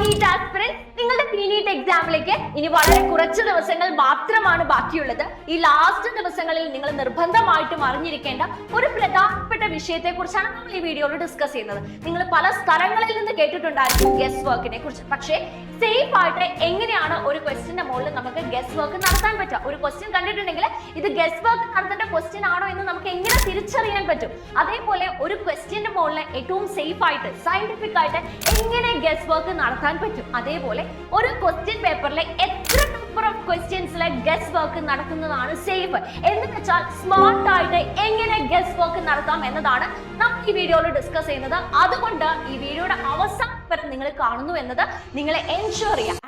NEET aspirants, നിങ്ങളുടെ RE-NEET എക്സാമിലേക്ക് ഇനി വളരെ കുറച്ച് ദിവസങ്ങൾ മാത്രമാണ് ബാക്കിയുള്ളത്. ഈ ലാസ്റ്റ് ദിവസങ്ങളിൽ നിങ്ങൾ നിർബന്ധമായിട്ടും അറിഞ്ഞിരിക്കേണ്ട ഒരു പ്രധാനപ്പെട്ട വിഷയത്തെക്കുറിച്ചാണ് നമ്മൾ ഈ വീഡിയോയിൽ ഡിസ്കസ് ചെയ്യുന്നത്. നിങ്ങൾ പല സ്ഥലങ്ങളിൽ നിന്ന് കേട്ടിട്ടുണ്ടായിരിക്കും ഗസ് വർക്കിനെ കുറിച്ച്. പക്ഷേ സേഫ് ആയിട്ട് എങ്ങനെയാണ് ഒരു ക്വസ്റ്റ്യന്റെ മുകളിൽ നമുക്ക് ഗസ് വർക്ക് നടത്താൻ പറ്റുക? ഒരു ക്വസ്റ്റ്യൻ കണ്ടിട്ടുണ്ടെങ്കിൽ ഇത് ഗസ് വർക്ക് നടത്തേണ്ട ക്വസ്റ്റ്യൻ ആണോ എന്ന് നമുക്ക് എങ്ങനെ തിരിച്ചറിയാൻ പറ്റും? അതേപോലെ ഒരു ക്വസ്റ്റ്യന്റെ മുകളിൽ ഏറ്റവും സേഫ് ആയിട്ട് സയന്റിഫിക് ആയിട്ട് എങ്ങനെ ഗസ് വർക്ക് നടത്താൻ പറ്റും? അതേപോലെ ഒരു ക്വസ്റ്റ്യൻ പേപ്പറിലെ എത്ര നമ്പർ ഓഫ് ക്വസ്റ്റ്യൻസിലെ ഗസ് വർക്ക് നടത്തുന്നതാണ് സേഫ് എന്ന് വെച്ചാൽ സ്മാർട്ട് ആയിട്ട് എങ്ങനെ ഗസ് വർക്ക് നടത്താം എന്നതാണ് നമ്മൾ ഈ വീഡിയോയിൽ ഡിസ്കസ് ചെയ്യുന്നത്. അതുകൊണ്ട് ഈ വീഡിയോയുടെ അവസാനം വരെ നിങ്ങൾ കാണുന്നു എന്നത് നിങ്ങളെ എൻഷുർ ചെയ്യാം.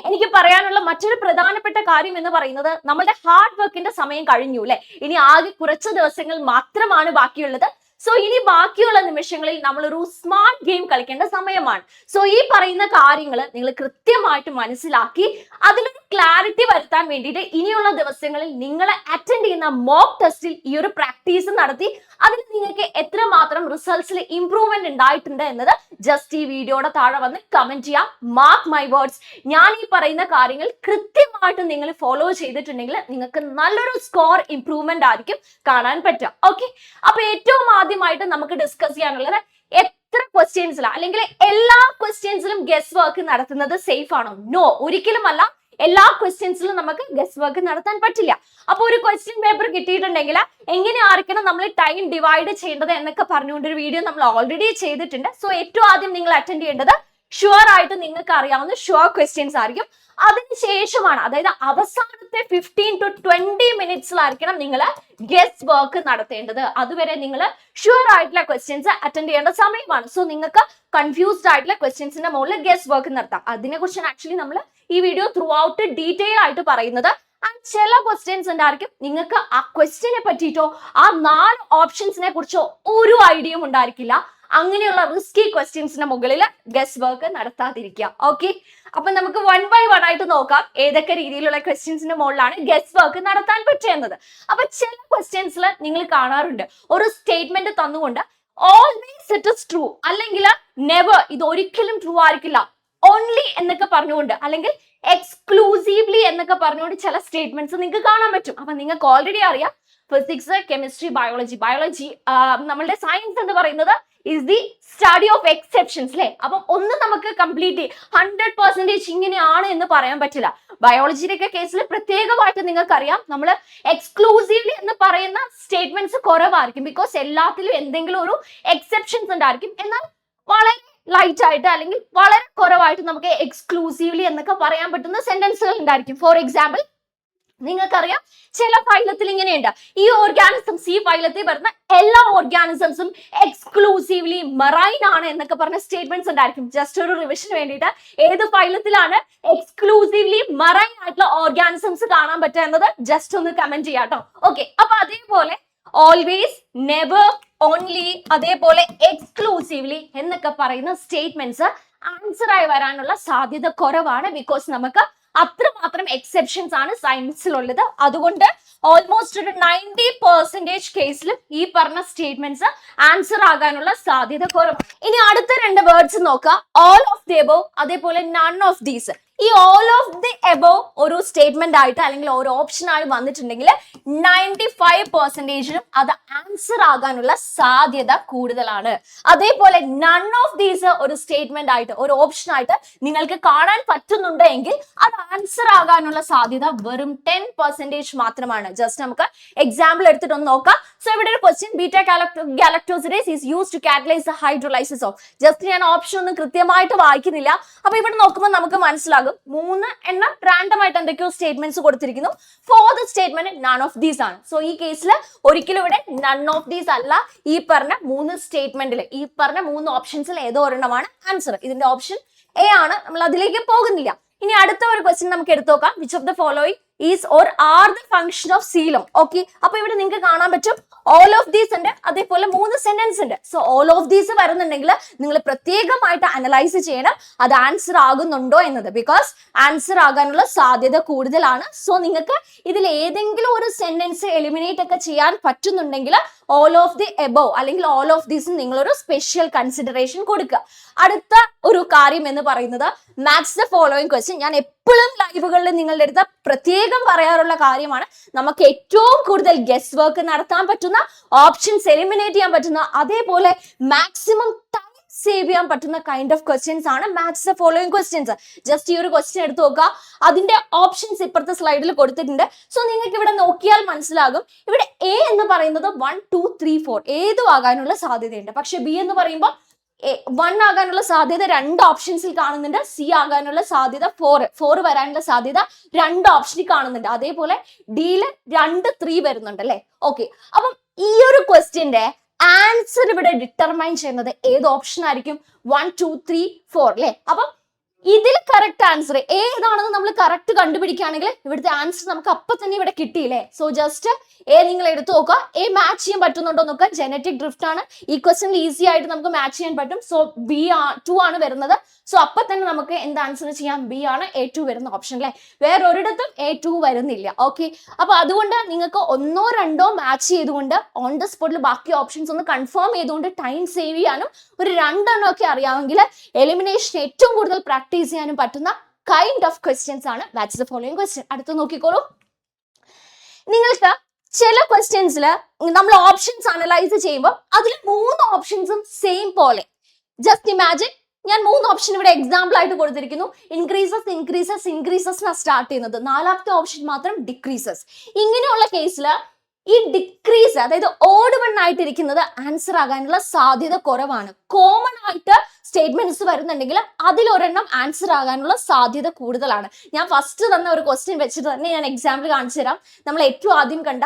എനിക്ക് പറയാനുള്ള മറ്റൊരു പ്രധാനപ്പെട്ട കാര്യം എന്ന് പറയുന്നത് നമ്മുടെ ഹാർഡ് വർക്കിന്റെ സമയം കഴിഞ്ഞു അല്ലെ. ഇനി ആകെ കുറച്ച് ദിവസങ്ങൾ മാത്രമാണ് ബാക്കിയുള്ളത്. സോ ഇനി ബാക്കിയുള്ള നിമിഷങ്ങളിൽ നമ്മൾ ഒരു സ്മാർട്ട് ഗെയിം കളിക്കേണ്ട സമയമാണ്. സോ ഈ പറയുന്ന കാര്യങ്ങൾ നിങ്ങൾ കൃത്യമായിട്ട് മനസ്സിലാക്കി അതിലൊരു ക്ലാരിറ്റി വരുത്താൻ വേണ്ടിയിട്ട് ഇനിയുള്ള ദിവസങ്ങളിൽ നിങ്ങൾ അറ്റൻഡ് ചെയ്യുന്ന മോക്ക് ടെസ്റ്റിൽ ഈ ഒരു പ്രാക്ടീസ് നടത്തി അതിൽ നിങ്ങൾക്ക് എത്രമാത്രം റിസൾട്ട്സിൽ ഇംപ്രൂവ്മെന്റ് ഉണ്ടായിട്ടുണ്ട് എന്നത് ജസ്റ്റ് ഈ വീഡിയോയുടെ താഴെ വന്ന് കമന്റ് ചെയ്യാം. മാർക്ക് മൈ വേർഡ്സ്, ഞാൻ ഈ പറയുന്ന കാര്യങ്ങൾ കൃത്യമായിട്ട് നിങ്ങൾ ഫോളോ ചെയ്തിട്ടുണ്ടെങ്കിൽ നിങ്ങൾക്ക് നല്ലൊരു സ്കോർ ഇംപ്രൂവ്മെന്റ് ആയിരിക്കും കാണാൻ പറ്റുക. ഓക്കെ, അപ്പൊ ഏറ്റവും ആദ്യമായിട്ട് നമുക്ക് ഡിസ്കസ് ചെയ്യാനുള്ളത് എത്ര ക്വസ്റ്റ്യൻസിലാണ് അല്ലെങ്കിൽ എല്ലാ ക്വസ്റ്റ്യൻസിലും ഗസ് വർക്ക് നടത്തുന്നത് സേഫ് ആണോ? നോ, ഒരിക്കലും അല്ല. എല്ലാ ക്വസ്റ്റ്യൻസിലും നമുക്ക് ഗസ് വർക്ക് നടത്താൻ പറ്റില്ല. അപ്പൊ ഒരു ക്വസ്റ്റ്യൻ പേപ്പർ കിട്ടിയിട്ടുണ്ടെങ്കിൽ എങ്ങനെയായിരിക്കണം നമ്മൾ ടൈം ഡിവൈഡ് ചെയ്യേണ്ടത് എന്നൊക്കെ പറഞ്ഞുകൊണ്ടൊരു വീഡിയോ നമ്മൾ ഓൾറെഡി ചെയ്തിട്ടുണ്ട്. സോ ഏറ്റവും ആദ്യം നിങ്ങൾ അറ്റൻഡ് ചെയ്യേണ്ടത് ഷുവർ ആയിട്ട് നിങ്ങൾക്ക് അറിയാവുന്ന ഷുവർ ക്വസ്റ്റ്യൻസ് ആയിരിക്കും. അതിനുശേഷമാണ്, അതായത് അവസാനത്തെ 15 to 20 മിനിറ്റ്സിലായിരിക്കണം നിങ്ങൾ ഗസ് വർക്ക് നടത്തേണ്ടത്. അതുവരെ നിങ്ങൾ ഷുവർ ആയിട്ടുള്ള ക്വസ്റ്റ്യൻസ് അറ്റൻഡ് ചെയ്യേണ്ട സമയമാണ്. സോ നിങ്ങൾക്ക് കൺഫ്യൂസ്ഡ് ആയിട്ടുള്ള ക്വസ്റ്റ്യൻസിന്റെ മുകളിൽ ഗസ് വർക്ക് നടത്താം. അതിനെ കുറിച്ചാണ് ആക്ച്വലി നമ്മൾ ഈ വീഡിയോ ത്രൂ ഔട്ട് ഡീറ്റെയിൽ ആയിട്ട് പറയുന്നത്. ചില ക്വസ്റ്റ്യൻസ് ഉണ്ടായിരിക്കും നിങ്ങൾക്ക് ആ ക്വസ്റ്റ്യനെ പറ്റിയിട്ടോ ആ 4 ഓപ്ഷൻസിനെ കുറിച്ചോ ഒരു ഐഡിയയും ഉണ്ടായിരിക്കില്ല. അങ്ങനെയുള്ള റിസ്കി ക്വസ്റ്റ്യൻസിന്റെ മുകളിൽ ഗസ് വർക്ക് നടത്താതിരിക്കുക. ഓക്കെ, അപ്പൊ നമുക്ക് 1 by 1 ആയിട്ട് നോക്കാം ഏതൊക്കെ രീതിയിലുള്ള ക്വസ്റ്റ്യൻസിന്റെ മുകളിലാണ് ഗസ് വർക്ക് നടത്താൻ പറ്റുന്നത്. അപ്പൊ ചില ക്വസ്റ്റ്യൻസിൽ നിങ്ങൾ കാണാറുണ്ട് ഒരു സ്റ്റേറ്റ്മെന്റ് തന്നുകൊണ്ട് ഓൾവേസ് ഇറ്റ് ഇസ് ട്രൂ അല്ലെങ്കിൽ നെവർ, ഇത് ഒരിക്കലും ട്രൂ ആയിരിക്കില്ല, ഓൺലി എന്നൊക്കെ പറഞ്ഞുകൊണ്ട് അല്ലെങ്കിൽ എക്സ്ക്ലൂസീവ്ലി എന്നൊക്കെ പറഞ്ഞുകൊണ്ട് ചില സ്റ്റേറ്റ്മെന്റ്സ് നിങ്ങൾക്ക് കാണാൻ പറ്റും. അപ്പൊ നിങ്ങൾക്ക് ഓൾറെഡി അറിയാം ഫിസിക്സ്, കെമിസ്ട്രി, ബയോളജി നമ്മളുടെ സയൻസ് എന്ന് പറയുന്നത് is the study of exceptions അല്ലെ. അപ്പം ഒന്ന് നമുക്ക് കംപ്ലീറ്റ്ലി 100% ഇങ്ങനെയാണ് എന്ന് പറയാൻ പറ്റില്ല. ബയോളജിയുടെ ഒക്കെ കേസിൽ പ്രത്യേകമായിട്ട് നിങ്ങൾക്ക് അറിയാം നമ്മൾ എക്സ്ക്ലൂസീവ്ലി എന്ന് പറയുന്ന സ്റ്റേറ്റ്മെന്റ്സ് കുറവായിരിക്കും. ബിക്കോസ് എല്ലാത്തിലും എന്തെങ്കിലും ഒരു എക്സെപ്ഷൻസ് ഉണ്ടായിരിക്കും. എന്നാൽ വളരെ ലൈറ്റ് ആയിട്ട് അല്ലെങ്കിൽ വളരെ കുറവായിട്ട് നമുക്ക് എക്സ്ക്ലൂസീവ്ലി എന്നൊക്കെ പറയാൻ പറ്റുന്ന സെന്റൻസുകൾ ഉണ്ടായിരിക്കും. ഫോർ എക്സാമ്പിൾ, നിങ്ങൾക്കറിയാം ചില ഫൈലത്തിൽ ഇങ്ങനെയുണ്ട്, ഈ ഓർഗാനിസംസ്, ഈ ഫൈലത്തിൽ വരുന്ന എല്ലാ ഓർഗാനിസംസും എക്സ്ക്ലൂസീവ്ലി മറൈൻ ആണ് എന്നൊക്കെ പറഞ്ഞ സ്റ്റേറ്റ്മെന്റ്സ് ഉണ്ടായിരിക്കും. ജസ്റ്റ് ഒരു റിവിഷന് വേണ്ടിയിട്ട് ഏത് ഫൈലത്തിലാണ് എക്സ്ക്ലൂസീവ്ലി മറൈൻ ആയിട്ടുള്ള ഓർഗാനിസംസ് കാണാൻ പറ്റുക എന്നത് ജസ്റ്റ് ഒന്ന് കമന്റ് ചെയ്യാം കേട്ടോ. ഓക്കെ, അപ്പൊ അതേപോലെ ഓൾവേസ്, നെവർ, ഓൺലി, അതേപോലെ എക്സ്ക്ലൂസീവ്ലി എന്നൊക്കെ പറയുന്ന സ്റ്റേറ്റ്മെന്റ്സ് ആൻസർ ആയി വരാനുള്ള സാധ്യത കുറവാണ്. ബിക്കോസ് നമുക്ക് അത്രമാത്രം എക്സെപ്ഷൻസ് ആണ് സയൻസിലുള്ളത്. അതുകൊണ്ട് ഓൾമോസ്റ്റ് ഒരു 90% കേസിലും ഈ പറഞ്ഞ സ്റ്റേറ്റ്മെന്റ്സ് ആൻസർ ആകാനുള്ള സാധ്യത കുറവാണ്. ഇനി അടുത്ത 2 വേർഡ്സ് നോക്കാം, ഓൾ ഓഫ് ദി എബോവ്, അതേപോലെ നൺ ഓഫ് ദീസ്. ഈ ഓൾ ഓഫ് ദി എബോവ് ഒരു സ്റ്റേറ്റ്മെന്റ് ആയിട്ട് അല്ലെങ്കിൽ ഒരു ഓപ്ഷൻ ആയി വന്നിട്ടുണ്ടെങ്കിൽ 95% അത് ആൻസർ ആകാനുള്ള സാധ്യത കൂടുതലാണ്. അതേപോലെ നൺ ഓഫ് ദീസ് ഒരു സ്റ്റേറ്റ്മെന്റ് ആയിട്ട് ഒരു ഓപ്ഷൻ ആയിട്ട് നിങ്ങൾക്ക് കാണാൻ പറ്റുന്നുണ്ട് എങ്കിൽ അത് ആൻസർ ആകാനുള്ള സാധ്യത വെറും 10% മാത്രമാണ്. ജസ്റ്റ് നമുക്ക് എക്സാമ്പിൾ എടുത്തിട്ട് ഒന്ന് നോക്കാം. സോ ഇവിടെ ഒരു question, beta galactosidase is used to catalyse the hydrolysis of. Just ഞാൻ ഓപ്ഷൻ ഒന്നും കൃത്യമായിട്ട് വായിക്കുന്നില്ല. അപ്പൊ ഇവിടെ നോക്കുമ്പോൾ നമുക്ക് മനസ്സിലാകും 3 എണ്ണം റാൻഡം ആയിട്ട് എന്തൊക്കെയോ സ്റ്റേറ്റ്മെന്റ്സ് കൊടുത്തിരിക്കുന്നു. Fourth statement none of these ആണ്. സോ ഈ കേസിൽ ഒരിക്കലും ഇവിടെ നൺ ഓഫ് ദീസ് അല്ല, ഈ പറഞ്ഞ 3 സ്റ്റേറ്റ്മെന്റിൽ ഈ പറഞ്ഞ 3 ഓപ്ഷൻസിൽ ഏതോ ഒരെണ്ണമാണ് ആൻസർ. ഇതിന്റെ ഓപ്ഷൻ എ ആണ്. നമ്മൾ അതിലേക്ക് പോകുന്നില്ല. ഇനി അടുത്ത ഒരു ക്വസ്റ്റ്യൻ നമുക്ക് എടുത്തു നോക്കാം. Which of the following is or are the function of coelom? Okay, അപ്പൊ ഇവിടെ നിങ്ങൾക്ക് കാണാൻ പറ്റും ഓൾ ഓഫ് ദീസ് ഉണ്ട്, അതേപോലെ 3 സെന്റൻസ് ഉണ്ട്. സോ ഓൾ ഓഫ് ദീസ് വരുന്നുണ്ടെങ്കിൽ നിങ്ങൾ പ്രത്യേകമായിട്ട് അനലൈസ് ചെയ്യണം അത് ആൻസർ ആകുന്നുണ്ടോ എന്നത്. ബിക്കോസ് ആൻസർ ആകാനുള്ള സാധ്യത കൂടുതലാണ്. സോ നിങ്ങൾക്ക് ഇതിൽ ഏതെങ്കിലും ഒരു സെന്റൻസ് എലിമിനേറ്റ് ഒക്കെ ചെയ്യാൻ പറ്റുന്നുണ്ടെങ്കിൽ ഓൾ ഓഫ് ദി എബോവ് അല്ലെങ്കിൽ ഓൾ ഓഫ് ദീസ് നിങ്ങളൊരു സ്പെഷ്യൽ കൺസിഡറേഷൻ കൊടുക്കുക. അടുത്ത ഒരു കാര്യം എന്ന് പറയുന്നത് മാച്ച് ദ ഫോളോയിങ് ക്വസ്റ്റ്യൻ. ഞാൻ എപ്പോഴും ലൈവുകളിൽ നിങ്ങളുടെ അടുത്ത് പ്രത്യേകം പറയാറുള്ള കാര്യമാണ്. നമുക്ക് ഏറ്റവും കൂടുതൽ ഗസ് വർക്ക് നടത്താൻ പറ്റുന്ന, ഓപ്ഷൻസ് എലിമിനേറ്റ് ചെയ്യാൻ പറ്റുന്ന, അതേപോലെ മാക്സിമം ടൈം സേവ് ചെയ്യാൻ പറ്റുന്ന കൈൻഡ് ഓഫ് ക്വസ്റ്റ്യൻസ് ആണ് match the following questions. Just ഈ ഒരു ക്വസ്റ്റ്യൻ എടുത്ത് നോക്കുക. അതിന്റെ ഓപ്ഷൻസ് ഇപ്പുറത്തെ സ്ലൈഡിൽ കൊടുത്തിട്ടുണ്ട്. സോ നിങ്ങൾക്ക് ഇവിടെ നോക്കിയാൽ മനസ്സിലാകും. ഇവിടെ എ എന്ന് പറയുന്നത് 1 2 3 4 ഏതും ആകാനുള്ള സാധ്യതയുണ്ട്. പക്ഷെ ബി എന്ന് പറയുമ്പോൾ 1 ആകാനുള്ള സാധ്യത 2 ഓപ്ഷൻസിൽ കാണുന്നുണ്ട്. സി ആകാനുള്ള സാധ്യത 4 വരാനുള്ള സാധ്യത 2 ഓപ്ഷനിൽ കാണുന്നുണ്ട്. അതേപോലെ ഡിയിൽ 2 3 വരുന്നുണ്ട് അല്ലെ. ഓക്കെ, അപ്പം ഈ ഒരു ക്വസ്റ്റ്യന്റെ ആൻസർ ഇവിടെ ഡിറ്റർമൈൻ ചെയ്യുന്നത് ഏത് ഓപ്ഷൻ ആയിരിക്കും? 1 2 3 4 അല്ലെ. അപ്പം ഇതിൽ കറക്റ്റ് ആൻസർ ഏതാണെന്ന് നമ്മൾ കറക്റ്റ് കണ്ടുപിടിക്കുകയാണെങ്കിൽ ഇവിടുത്തെ ആൻസർ നമുക്ക് അപ്പൊ തന്നെ ഇവിടെ കിട്ടിയില്ലേ. സോ ജസ്റ്റ് എ നിങ്ങൾ എടുത്തു നോക്കുക. എ മാച്ച് ചെയ്യാൻ പറ്റുന്നുണ്ടോ നോക്കുക. ജനറ്റിക് ഡ്രിഫ്റ്റ് ആണ്. ഈ ക്വസ്റ്റ്യൻ ഈസി ആയിട്ട് നമുക്ക് മാച്ച് ചെയ്യാൻ പറ്റും. സോ ബി 2 ആണ് വരുന്നത്. സോ അപ്പൊ തന്നെ നമുക്ക് എന്ത് ആൻസർ ചെയ്യാം? ബി ആണ് A2 വരുന്ന ഓപ്ഷൻ അല്ലെ. വേറെ ഒരിടത്തും A2 വരുന്നില്ല. ഓക്കെ, അപ്പൊ അതുകൊണ്ട് നിങ്ങൾക്ക് 1 2 മാച്ച് ചെയ്തുകൊണ്ട് ഓൺ ദ സ്പോട്ടിൽ ബാക്കി ഓപ്ഷൻസ് ഒന്ന് കൺഫേം ചെയ്തുകൊണ്ട് ടൈം സേവ് ചെയ്യാനും ഒരു 2 ഒക്കെ അറിയാമെങ്കിൽ എലിമിനേഷൻ ഏറ്റവും കൂടുതൽ പ്രാക്ടീസ് ചെയ്യാനും പറ്റുന്ന കൈൻഡ് ഓഫ് ക്വസ്റ്റ്യൻസ് ആണ് മാച്ച് ദ ഫോളോയിങ് ക്വസ്റ്റ്യൻ. അടുത്ത് നോക്കിക്കോളൂ. നിങ്ങൾക്ക് ചില ക്വസ്റ്റ്യൻസിൽ നമ്മൾ ഓപ്ഷൻസ് അനലൈസ് ചെയ്യുമ്പോൾ അതിൽ 3 ഓപ്ഷൻസും സെയിം പോലെ. ജസ്റ്റ് ഇമാജിൻ, ഞാൻ 3 ഓപ്ഷൻ ഇവിടെ എക്സാമ്പിൾ ആയിട്ട് കൊടുത്തിരിക്കുന്നു. ഇൻക്രീസസ് ഇൻക്രീസസ് ഇൻക്രീസസ് സ്റ്റാർട്ട് ചെയ്യുന്നത്. 4ാമത്തെ ഓപ്ഷൻ മാത്രം ഡിക്രീസസ്. ഇങ്ങനെയുള്ള കേസിൽ ഈ ഡിക്രീസ്, അതായത് ഓഡ് വൺ ആയിട്ടിരിക്കുന്നത് ആൻസർ ആകാനുള്ള സാധ്യത കുറവാണ്. കോമൺ ആയിട്ട് സ്റ്റേറ്റ്മെന്റ്സ് വരുന്നുണ്ടെങ്കിൽ അതിലൊരെണ്ണം ആൻസർ ആകാനുള്ള സാധ്യത കൂടുതലാണ്. ഞാൻ ഫസ്റ്റ് തന്ന ഒരു ക്വസ്റ്റ്യൻ വെച്ചിട്ട് തന്നെ ഞാൻ എക്സാമ്പിൾ കാണിച്ചു തരാം. നമ്മൾ ഏറ്റവും ആദ്യം കണ്ട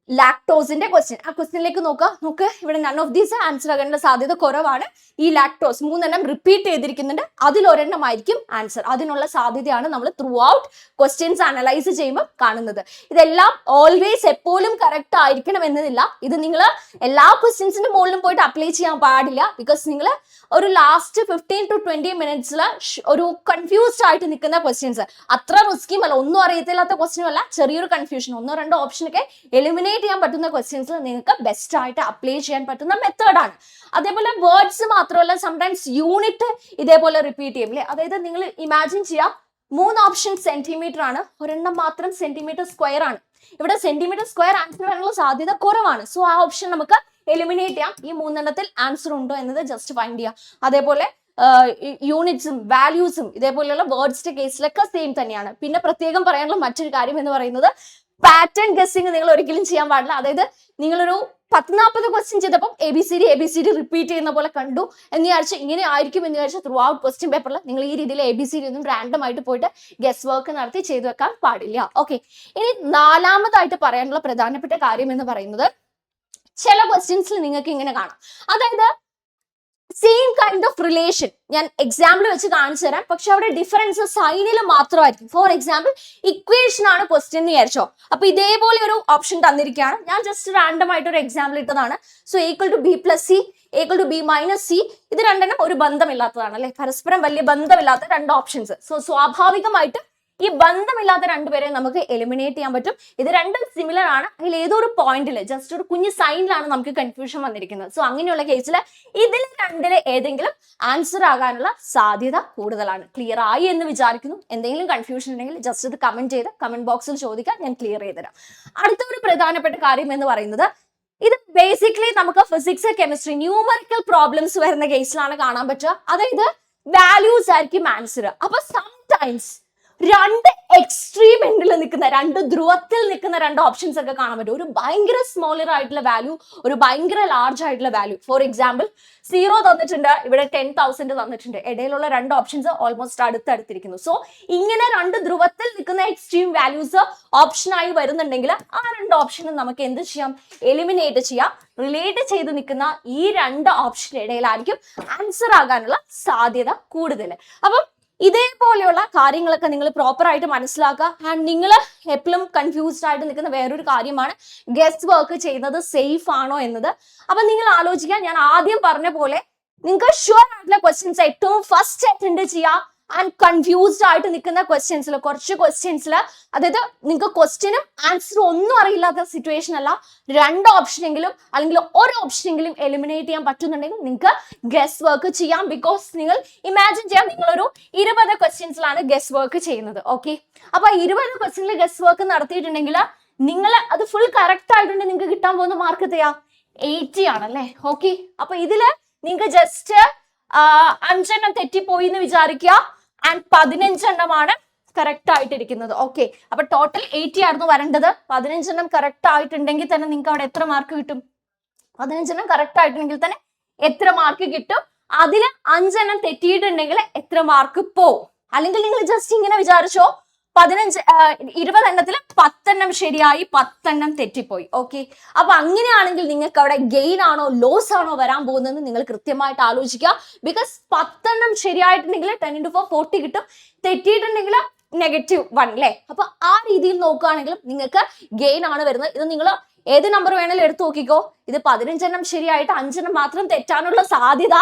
ലാക്ടോസിന്റെ ക്വസ്റ്റ്യൻ, ആ ക്വസ്റ്റ്യനിലേക്ക് നോക്ക്. ഇവിടെ നൺ ഓഫ് ദീസ് ആൻസർ ആകാനുള്ള സാധ്യത കുറവാണ്. ഈ ലാക്ടോസ് 3 റിപ്പീറ്റ് ചെയ്തിരിക്കുന്നുണ്ട്. അതിലൊരെണ്ണം ആയിരിക്കും ആൻസർ. അതിനുള്ള സാധ്യതയാണ് നമ്മൾ ത്രൂ ഔട്ട് ക്വസ്റ്റ്യൻസ് അനലൈസ് ചെയ്യുമ്പോൾ കാണുന്നത്. ഇതെല്ലാം ഓൾവേസ് എപ്പോഴും കറക്റ്റ് ആയിരിക്കണം എന്നതില്ല. ഇത് നിങ്ങൾ എല്ലാ ക്വസ്റ്റ്യൻസിന്റെ മുകളിലും പോയിട്ട് അപ്ലൈ ചെയ്യാൻ പാടില്ല. ബിക്കോസ് നിങ്ങൾ ഒരു ലാസ്റ്റ് 15 to 20 മിനിറ്റ്സിൽ ഒരു കൺഫ്യൂസ്ഡ് ആയിട്ട് നിൽക്കുന്ന ക്വസ്റ്റ്യൻസ് അത്ര റിസ്കിയും അല്ല, ഒന്നും അറിയത്തില്ലാത്ത ക്വസ്റ്റ്യനും അല്ല, ചെറിയൊരു കൺഫ്യൂഷൻ 1 2 ഓപ്ഷനൊക്കെ എലിമിനേറ്റ് ചെയ്യാൻ പറ്റുന്ന ക്വസ്റ്റ്യൻസ് നിങ്ങൾക്ക് ബെസ്റ്റ് ആയിട്ട് അപ്ലൈ ചെയ്യാൻ പറ്റുന്ന മെത്തേഡാണ്. അതേപോലെ വേർഡ്സ് മാത്രമല്ല, സംടൈംസ് യൂണിറ്റ് ഇതേപോലെ റിപ്പീറ്റ് ചെയ്യും അല്ലെ. അതായത് നിങ്ങൾ ഇമാജിൻ ചെയ്യാം, 3 ഓപ്ഷൻ സെന്റിമീറ്റർ ആണ്, ഒരെണ്ണം മാത്രം സെന്റിമീറ്റർ സ്ക്വയർ ആണ്. ഇവിടെ സെന്റിമീറ്റർ സ്ക്വയർ ആൻസർ വരാനുള്ള സാധ്യത കുറവാണ്. സോ ആ ഓപ്ഷൻ നമുക്ക് എലിമിനേറ്റ് ചെയ്യാം. ഈ 3 ആൻസർ ഉണ്ടോ എന്നത് ജസ്റ്റ് ഫൈൻഡ് ചെയ്യാം. അതേപോലെ യൂണിറ്റ്സും വാല്യൂസും ഇതേപോലെയുള്ള വേർഡ്സിന്റെ കേസിലൊക്കെ സെയിം തന്നെയാണ്. പിന്നെ പ്രത്യേകം പറയാനുള്ള മറ്റൊരു കാര്യം എന്ന് പറയുന്നത് പാറ്റേൺ ഗസ്സിങ് നിങ്ങൾ ഒരിക്കലും ചെയ്യാൻ പാടില്ല. അതായത് നിങ്ങളൊരു 10-40 ക്വസ്റ്റ്യൻ ചെയ്തപ്പോൾ A B C D repeat ചെയ്യുന്ന പോലെ കണ്ടു എന്ന് വിചാരിച്ച് ഇങ്ങനെ ആയിരിക്കും എന്ന് വിചാരിച്ച് ത്രൂ ഔട്ട് ക്വസ്റ്റ്യൻ പേപ്പറിൽ നിങ്ങൾ ഈ രീതിയിൽ ABCD ഒന്നും റാൻഡം ആയിട്ട് പോയിട്ട് ഗസ് വർക്ക് നടത്തി ചെയ്തു വെക്കാൻ പാടില്ല. ഓക്കെ, ഇനി 4ാമതായിട്ട് പറയാനുള്ള പ്രധാനപ്പെട്ട കാര്യം എന്ന് പറയുന്നത് ചില ക്വസ്റ്റ്യൻസിൽ നിങ്ങൾക്ക് ഇങ്ങനെ കാണാം. അതായത് സെയിം കൈൻഡ് ഓഫ് റിലേഷൻ ഞാൻ എക്സാമ്പിൾ വെച്ച് കാണിച്ചു തരാം. പക്ഷെ അവിടെ ഡിഫറൻസ് സൈനിൽ മാത്രമായിരിക്കും. ഫോർ എക്സാമ്പിൾ, ഇക്വേഷൻ ആണ് ക്വസ്റ്റ്യൻ എന്ന് വിചാരിച്ചോ. അപ്പൊ ഇതേപോലെ ഒരു ഓപ്ഷൻ തന്നിരിക്കുകയാണ്. ഞാൻ ജസ്റ്റ് റാൻഡം ആയിട്ട് ഒരു എക്സാമ്പിൾ ഇട്ടതാണ്. So equal to B+C equal to B-C. ഇത് രണ്ടെണ്ണം ഒരു ബന്ധമില്ലാത്തതാണ് അല്ലെ, പരസ്പരം വലിയ ബന്ധമില്ലാത്ത 2 ഓപ്ഷൻസ്. സോ സ്വാഭാവികമായിട്ട് ഈ ബന്ധമില്ലാത്ത 2 പേരെ നമുക്ക് എലിമിനേറ്റ് ചെയ്യാൻ പറ്റും. ഇത് രണ്ടും സിമിലർ ആണ്. അതിൽ ഏതോ ഒരു പോയിന്റിൽ ജസ്റ്റ് ഒരു കുഞ്ഞു സൈനിലാണ് നമുക്ക് കൺഫ്യൂഷൻ വന്നിരിക്കുന്നത്. സോ അങ്ങനെയുള്ള കേസിൽ ഇതിൽ 2 ഏതെങ്കിലും ആൻസർ ആകാനുള്ള സാധ്യത കൂടുതലാണ്. ക്ലിയർ ആയി എന്ന് വിചാരിക്കുന്നു. എന്തെങ്കിലും കൺഫ്യൂഷൻ ഉണ്ടെങ്കിൽ ജസ്റ്റ് ഇത് കമന്റ് ചെയ്ത് കമന്റ് ബോക്സിൽ ചോദിക്കാൻ ഞാൻ ക്ലിയർ ചെയ്തുതരാം. അടുത്ത ഒരു പ്രധാനപ്പെട്ട കാര്യം എന്ന് പറയുന്നത് ഇത് ബേസിക്കലി നമുക്ക് ഫിസിക്സ് കെമിസ്ട്രി ന്യൂമറിക്കൽ പ്രോബ്ലംസ് വരുന്ന കേസിലാണ് കാണാൻ പറ്റുക. അതായത് വാല്യൂസ് ആയിരിക്കും ആൻസർ. അപ്പൊ സംടൈംസ് 2 എക്സ്ട്രീം എൻഡിൽ നിൽക്കുന്ന 2 ധ്രുവത്തിൽ നിൽക്കുന്ന 2 ഓപ്ഷൻസ് ഒക്കെ കാണാൻ പറ്റും. ഒരു ഭയങ്കര സ്മോളർ ആയിട്ടുള്ള വാല്യൂ, ഒരു ഭയങ്കര ലാർജ് ആയിട്ടുള്ള വാല്യൂ. ഫോർ എക്സാമ്പിൾ 0 തന്നിട്ടുണ്ട്, ഇവിടെ 10,000 തന്നിട്ടുണ്ട്. ഇടയിലുള്ള 2 ഓപ്ഷൻസ് ഓൾമോസ്റ്റ് അടുത്തടുത്തിരിക്കുന്നു. സോ ഇങ്ങനെ 2 ധ്രുവത്തിൽ നിൽക്കുന്ന എക്സ്ട്രീം വാല്യൂസ് ഓപ്ഷനായി വരുന്നുണ്ടെങ്കിൽ ആ 2 ഓപ്ഷനും നമുക്ക് എന്ത് ചെയ്യാം? എലിമിനേറ്റ് ചെയ്യാം. റിലേറ്റ് ചെയ്ത് നിൽക്കുന്ന ഈ 2 ഓപ്ഷന് ഇടയിലായിരിക്കും ആൻസർ ആകാനുള്ള സാധ്യത കൂടുതൽ. അപ്പം ഇതേപോലെയുള്ള കാര്യങ്ങളൊക്കെ നിങ്ങൾ പ്രോപ്പർ ആയിട്ട് മനസ്സിലാക്കുക. ആൻഡ് നിങ്ങൾ എപ്പോഴും കൺഫ്യൂസ്ഡ് ആയിട്ട് നിൽക്കുന്ന വേറൊരു കാര്യമാണ് ഗസ് വർക്ക് ചെയ്യുന്നത് സേഫ് ആണോ എന്നത്. അപ്പൊ നിങ്ങൾ ആലോചിക്കാൻ, ഞാൻ ആദ്യം പറഞ്ഞ പോലെ നിങ്ങൾക്ക് ഷുവർ ആയിട്ടുള്ള ക്വസ്റ്റ്യൻസ് ഏറ്റവും ഫസ്റ്റ് അറ്റൻഡ് ചെയ്യാം. ആൻഡ് കൺഫ്യൂസ്ഡ് ആയിട്ട് നിൽക്കുന്ന ക്വസ്റ്റ്യൻസിൽ, കുറച്ച് ക്വസ്റ്റ്യൻസിൽ, അതായത് നിങ്ങൾക്ക് ക്വസ്റ്റ്യനും ആൻസറും ഒന്നും അറിയില്ലാത്ത സിറ്റുവേഷൻ അല്ല, 2 ഓപ്ഷനെങ്കിലും അല്ലെങ്കിൽ ഒരു ഓപ്ഷനെങ്കിലും എലിമിനേറ്റ് ചെയ്യാൻ പറ്റുന്നുണ്ടെങ്കിൽ നിങ്ങൾക്ക് ഗസ് വർക്ക് ചെയ്യാം. ബിക്കോസ് നിങ്ങൾ ഇമാജിൻ ചെയ്യാം, നിങ്ങളൊരു 20 ക്വസ്റ്റ്യൻസിലാണ് ഗസ് വർക്ക് ചെയ്യുന്നത്. ഓക്കെ, അപ്പൊ 20 ക്വസ്റ്റ്യനിൽ ഗസ് വർക്ക് നടത്തിയിട്ടുണ്ടെങ്കിൽ നിങ്ങൾ അത് ഫുൾ കറക്റ്റ് ആയിട്ടുണ്ടെങ്കിൽ നിങ്ങൾക്ക് കിട്ടാൻ പോകുന്ന മാർക്ക് എത്രയാ? 80 ആണല്ലേ. ഓക്കെ, അപ്പൊ ഇതില് നിങ്ങൾക്ക് ജസ്റ്റ് 5 എണ്ണം തെറ്റിപ്പോയി എന്ന് വിചാരിക്കുക. ആൻഡ് 15 എണ്ണമാണ് കറക്റ്റ് ആയിട്ടിരിക്കുന്നത്. ഓക്കെ, അപ്പൊ ടോട്ടൽ 80 ആയിരുന്നു വരേണ്ടത്. 15 എണ്ണം കറക്റ്റ് ആയിട്ടുണ്ടെങ്കിൽ തന്നെ നിങ്ങൾക്ക് അവിടെ എത്ര മാർക്ക് കിട്ടും? 15 എണ്ണം കറക്റ്റ് ആയിട്ടുണ്ടെങ്കിൽ തന്നെ എത്ര മാർക്ക് കിട്ടും? അതില് 5 എണ്ണം തെറ്റിയിട്ടുണ്ടെങ്കിൽ എത്ര മാർക്ക് പോവും? അല്ലെങ്കിൽ നിങ്ങൾ ജസ്റ്റ് ഇങ്ങനെ വിചാരിച്ചോ, 20 എണ്ണത്തിൽ 10 എണ്ണം ശരിയായി, 10 എണ്ണം തെറ്റിപ്പോയി. ഓക്കെ, അപ്പൊ അങ്ങനെയാണെങ്കിൽ നിങ്ങൾക്ക് അവിടെ ഗെയിൻ ആണോ ലോസ് ആണോ വരാൻ പോകുന്നത് നിങ്ങൾ കൃത്യമായിട്ട് ആലോചിക്കുക. ബിക്കോസ് 10 എണ്ണം ശരിയായിട്ടുണ്ടെങ്കിൽ 10 into 4 40 കിട്ടും, തെറ്റിയിട്ടുണ്ടെങ്കിൽ -1 അല്ലേ. അപ്പൊ ആ രീതിയിൽ നോക്കുകയാണെങ്കിൽ നിങ്ങൾക്ക് ഗെയിൻ ആണ് വരുന്നത്. ഇത് നിങ്ങൾ ഏത് നമ്പർ വേണേലും എടുത്തു നോക്കിക്കോ. ഇത് 15 എണ്ണം ശരിയായിട്ട് 5 എണ്ണം മാത്രം തെറ്റാനുള്ള സാധ്യത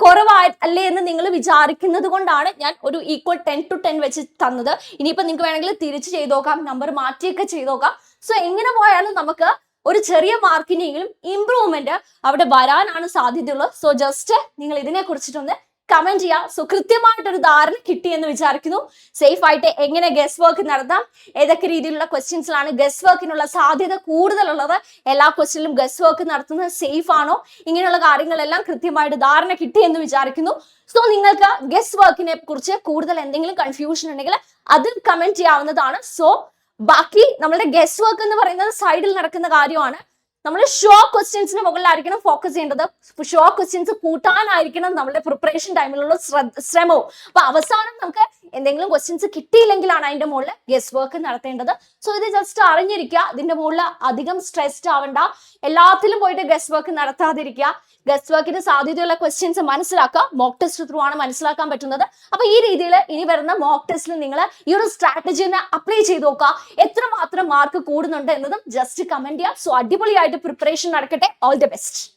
കുറവായി അല്ലേ എന്ന് നിങ്ങൾ വിചാരിക്കുന്നത് കൊണ്ടാണ് ഞാൻ ഒരു ഈക്വൽ 10 to 10 വെച്ച് തന്നത്. ഇനിയിപ്പോ നിങ്ങൾക്ക് വേണമെങ്കിൽ തിരിച്ച് ചെയ്ത് നോക്കാം, നമ്പർ മാറ്റിയൊക്കെ ചെയ്ത് നോക്കാം. സോ എങ്ങനെ പോയാലും നമുക്ക് ഒരു ചെറിയ മാർക്കിനെങ്കിലും ഇംപ്രൂവ്മെന്റ് അവിടെ വരാനാണ് സാധ്യതയുള്ളത്. സോ ജസ്റ്റ് നിങ്ങൾ ഇതിനെ കുറിച്ചിട്ടൊന്ന് കമന്റ് ചെയ്യാം. സോ കൃത്യമായിട്ടൊരു ധാരണ കിട്ടിയെന്ന് വിചാരിക്കുന്നു. സേഫ് ആയിട്ട് എങ്ങനെ ഗസ് വർക്ക് നടത്താം, ഏതൊക്കെ രീതിയിലുള്ള ക്വസ്റ്റ്യൻസിലാണ് ഗസ് വർക്കിനുള്ള സാധ്യത കൂടുതലുള്ളത്, എല്ലാ ക്വസ്റ്റ്യനിലും ഗസ് വർക്ക് നടത്തുന്നത് സേഫ് ആണോ, ഇങ്ങനെയുള്ള കാര്യങ്ങളെല്ലാം കൃത്യമായിട്ട് ധാരണ കിട്ടിയെന്ന് വിചാരിക്കുന്നു. സോ നിങ്ങൾക്ക് ഗസ് വർക്കിനെ കുറിച്ച് കൂടുതൽ എന്തെങ്കിലും കൺഫ്യൂഷൻ ഉണ്ടെങ്കിൽ അത് കമന്റ് ചെയ്യാവുന്നതാണ്. സോ ബാക്കി നമ്മുടെ ഗസ് വർക്ക് എന്ന് പറയുന്നത് സൈഡിൽ നടക്കുന്ന കാര്യമാണ്. നമ്മൾ ഷോ ക്വസ്റ്റ്യൻസിന് മുകളിലായിരിക്കണം ഫോക്കസ് ചെയ്യേണ്ടത്. ഷോ ക്വസ്റ്റ്യൻസ് കൂട്ടാനായിരിക്കണം നമ്മുടെ പ്രിപ്പറേഷൻ ടൈമിലുള്ള ശ്രമവും. അപ്പൊ അവസാനം നമുക്ക് എന്തെങ്കിലും ക്വസ്റ്റ്യൻസ് കിട്ടിയില്ലെങ്കിലാണ് അതിന്റെ മുകളിൽ ഗസ് വർക്ക് നടത്തേണ്ടത്. സോ ഇത് ജസ്റ്റ് അറിഞ്ഞിരിക്കുക, ഇതിന്റെ മുകളിൽ അധികം സ്ട്രെസ്ഡ് ആവണ്ട, എല്ലാത്തിലും പോയിട്ട് ഗസ് വർക്ക് നടത്താതിരിക്കുക. ഗസ് വർക്കിന് സാധ്യതയുള്ള ക്വസ്റ്റ്യൻസ് മനസ്സിലാക്കുക, മോക്ക് ടെസ്റ്റ് ത്രൂ ആണ് മനസ്സിലാക്കാൻ പറ്റുന്നത്. അപ്പൊ ഈ രീതിയിൽ ഇനി വരുന്ന മോക്ക് ടെസ്റ്റിൽ നിങ്ങൾ ഈ ഒരു സ്ട്രാറ്റജിനെ അപ്ലൈ ചെയ്ത് നോക്കുക. എത്രമാത്രം മാർക്ക് കൂടുന്നുണ്ട് എന്നതും ജസ്റ്റ് കമന്റ് ചെയ്യുക. സോ അടിപൊളിയായിട്ട് പ്രിപ്പറേഷൻ നടക്കട്ടെ. All the best.